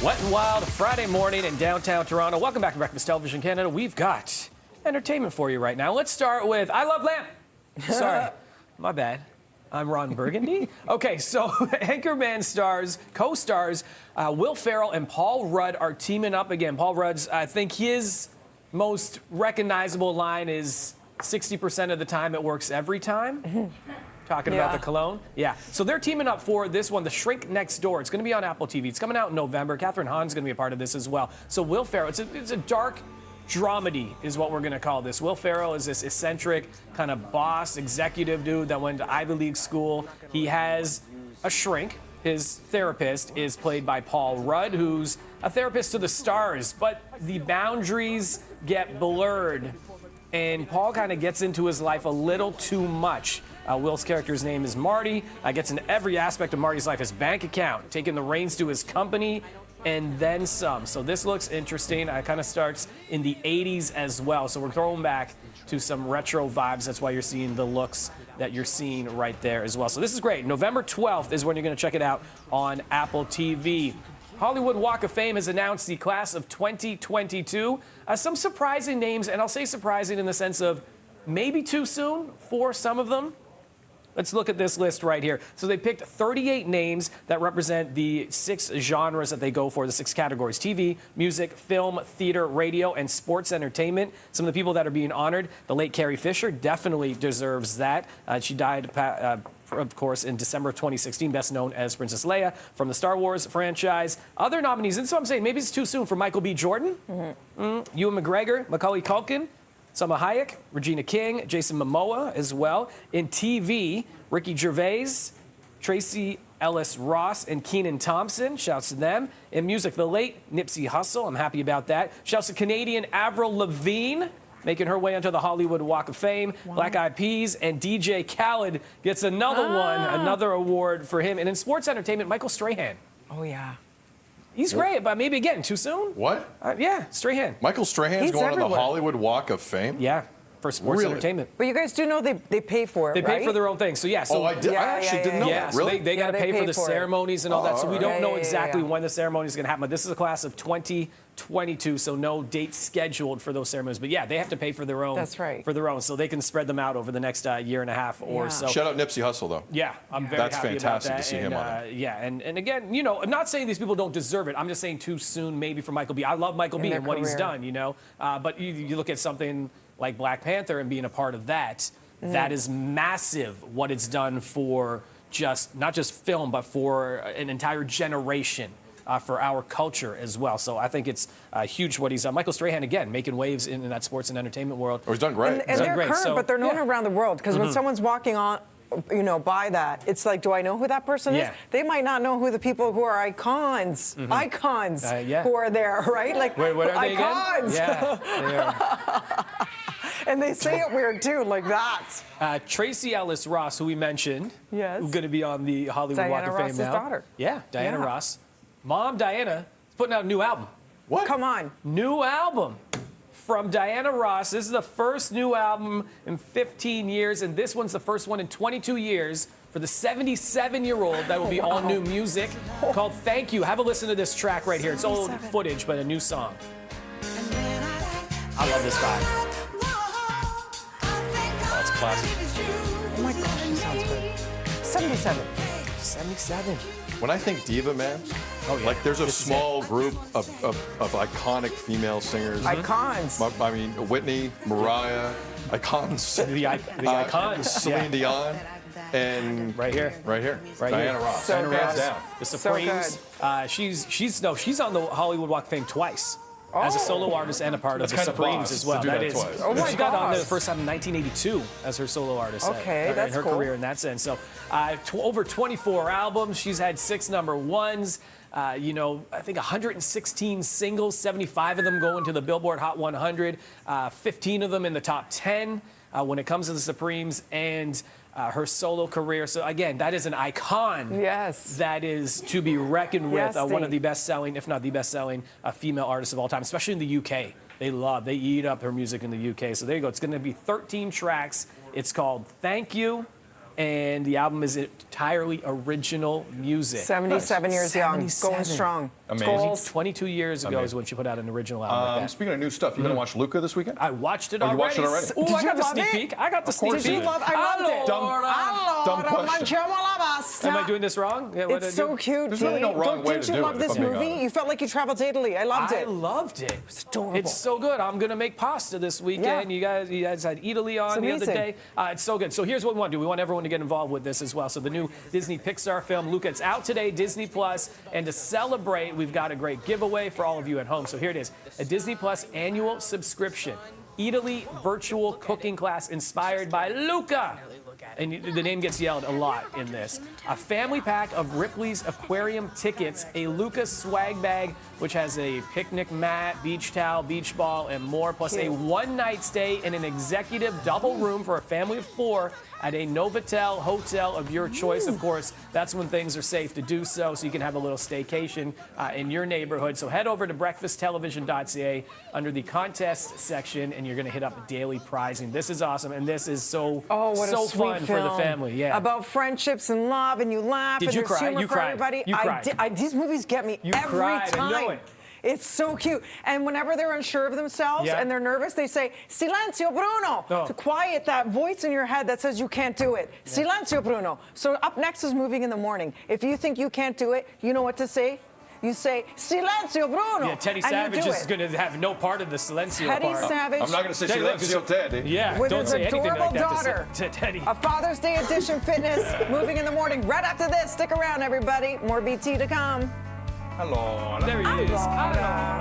Wet and Wild, Friday morning in downtown Toronto. Welcome back to Breakfast Television Canada. We've got entertainment for you right now. Let's start with I Love Lamp. Sorry, my bad. I'm Ron Burgundy. Okay, so Anchorman stars, co-stars, Will Ferrell and Paul Rudd are teaming up again. Paul Rudd's, I think his most recognizable line is 60% of the time it works every time. Talking about the cologne. Yeah. So they're teaming up for this one, The Shrink Next Door. It's going to be on Apple TV. It's coming out in November. Catherine Hahn's going to be a part of this as well. So Will Ferrell, it's a dark dramedy is what we're going to call this. Will Ferrell is this eccentric kind of boss, executive dude that went to Ivy League school. He has a shrink. His therapist is played by Paul Rudd, who's a therapist to the stars, but the boundaries get blurred. And Paul kind of gets into his life a little too much. Will's character's name is Marty. Gets into every aspect of Marty's life, his bank account, taking the reins to his company, and then some. So this looks interesting. It kind of starts in the 80s as well. So we're throwing back to some retro vibes. That's why you're seeing the looks that you're seeing right there as well. So this is great. November 12th is when you're going to check it out on Apple TV. Hollywood Walk of Fame has announced the class of 2022. Some surprising names, and I'll say surprising in the sense of maybe too soon for some of them. Let's look at this list right here. So they picked 38 names that represent the 6 genres that they go for, the 6 categories: TV, music, film, theater, radio, and sports entertainment. Some of the people that are being honored, the late Carrie Fisher definitely deserves that. She died, of course, in December of 2016, best known as Princess Leia from the Star Wars franchise. Other nominees, and so I'm saying maybe it's too soon for Michael B. Jordan, Ewan McGregor, Macaulay Culkin, Salma Hayek, Regina King, Jason Momoa as well. In TV, Ricky Gervais, Tracy Ellis Ross, and Kenan Thompson. Shouts to them. In music, the late Nipsey Hussle. I'm happy about that. Shouts to Canadian Avril Lavigne, making her way onto the Hollywood Walk of Fame. Wow. Black Eyed Peas, and DJ Khaled gets another one, another award for him. And in sports entertainment, Michael Strahan. Oh, yeah. He's great, but maybe again, too soon? What? Yeah, Strahan. Michael Strahan's going on the Hollywood Walk of Fame? Yeah, for sports entertainment. But you guys do know they pay for it, They pay for their own thing. So, yeah. So, I actually didn't know that. So Really? they got to pay for the ceremonies and all that. So we don't know exactly when the ceremony is going to happen. But this is a class of 2022, so no date scheduled for those ceremonies. But, yeah, they have to pay for their own. That's right. For their own. So they can spread them out over the next year and a half or so. Shout out Nipsey Hussle, though. Yeah, I'm very That's happy fantastic about that. to see him on it. Yeah, and again, you know, I'm not saying these people don't deserve it. I'm just saying too soon maybe for Michael B. I love Michael B. and what he's done, you know. But you look at something like Black Panther and being a part of that, that is massive what it's done for not just film, but for an entire generation. For our culture as well. So I think it's huge what he's done. Michael Strahan, again, making waves in that sports and entertainment world. Oh, he's done great. And they're great. current, but they're known around the world. Because when someone's walking on, by that, it's like, do I know who that person is? They might not know who the people who are icons, who are there, right? Like, wait, what are they icons. Again? Yeah, they are. And they say it weird, too, like that. Tracy Ellis Ross, who we mentioned, who's going to be on the Hollywood Walk of Fame now. Diana Ross's daughter. Yeah, Diana Ross. Mom, Diana, is putting out a new album. What? Come on. New album from Diana Ross. This is the first new album in 15 years, and this one's the first one in 22 years for the 77-year-old that will be all new music called Thank You. Have a listen to this track right here. It's old footage, but a new song. I love this vibe. Oh, it's classic. Oh, my gosh, she sounds good. 77. 77. When I think diva, man, like there's a small group of iconic female singers. Icons. I mean, Whitney, Mariah, icons. The icons. Celine Dion. And right here, Diana Ross. So Diana Ross good. down. The Supremes. She's on the Hollywood Walk of Fame twice. As a solo artist and a part of the Supremes as well. That is. Twice. Oh my she got on there gosh. the first time in 1982 as her solo artist. Okay, that's in her cool. career in that sense. So over 24 albums. She's had 6 number ones. I think 116 singles, 75 of them go into the Billboard Hot 100, 15 of them in the top 10 when it comes to the Supremes and her solo career. So again, that is an icon. Yes. That is to be reckoned with. Yes, one of the best-selling, if not the best-selling, female artists of all time, especially in the UK. They eat up her music in the UK. So there you go. It's going to be 13 tracks. It's called Thank You. and the album is entirely original music. 77 years young, going strong. Amazing. 22 years ago is when she put out an original album like that. Speaking of new stuff, you gonna watch Luca this weekend? I watched it already. You watched it already? Ooh, I you got the love sneak it? peek. I got the sneak peek. Did you love? I loved it. Dumb question. Am I doing this wrong? Yeah, what It's did I do? so cute. There's really no wrong way Didn't to you do love it, if this I'm being movie? honest. You felt like you traveled to Italy. I loved it. I loved it. It's adorable. It's so good. I'm gonna make pasta this weekend. Yeah. You guys had Italy on the other amazing. day. It's so good. So here's what we want to do. We want everyone to get involved with this as well. So the new Disney Pixar film, Luca, it's out today, Disney Plus. And to celebrate, we've got a great giveaway for all of you at home. So here it is, a Disney Plus annual subscription. Italy virtual cooking class inspired by Luca. And the name gets yelled a lot in this. A family pack of Ripley's Aquarium tickets, a Luca swag bag, which has a picnic mat, beach towel, beach ball, and more, plus a one-night stay in an executive double room for a family of 4 at a Novotel hotel of your choice. Of course, that's when things are safe to do so you can have a little staycation in your neighborhood. So head over to breakfasttelevision.ca under the contest section, and you're going to hit up daily prizing. This is awesome, and this is so fun for the family. Yeah, about friendships and love, and you laugh. Did and you there's cry? humor You for cried. everybody. You cried. These movies get me every cried. time. I know it. It's so cute. And whenever they're unsure of themselves and they're nervous, they say, Silenzio, Bruno, to quiet that voice in your head that says you can't do it. Silenzio, Bruno. So up next is Moving in the Morning. If you think you can't do it, you know what to say? You say, Silenzio, Bruno. Yeah, Teddy Savage is going to have no part of the Silenzio Teddy part. Savage. I'm not going to say Silenzio Teddy. Yeah, with don't his say anything adorable like that daughter. to Teddy. A Father's Day edition fitness. Moving in the Morning. Right after this. Stick around, everybody. More BT to come. Hello. There he is. Hello.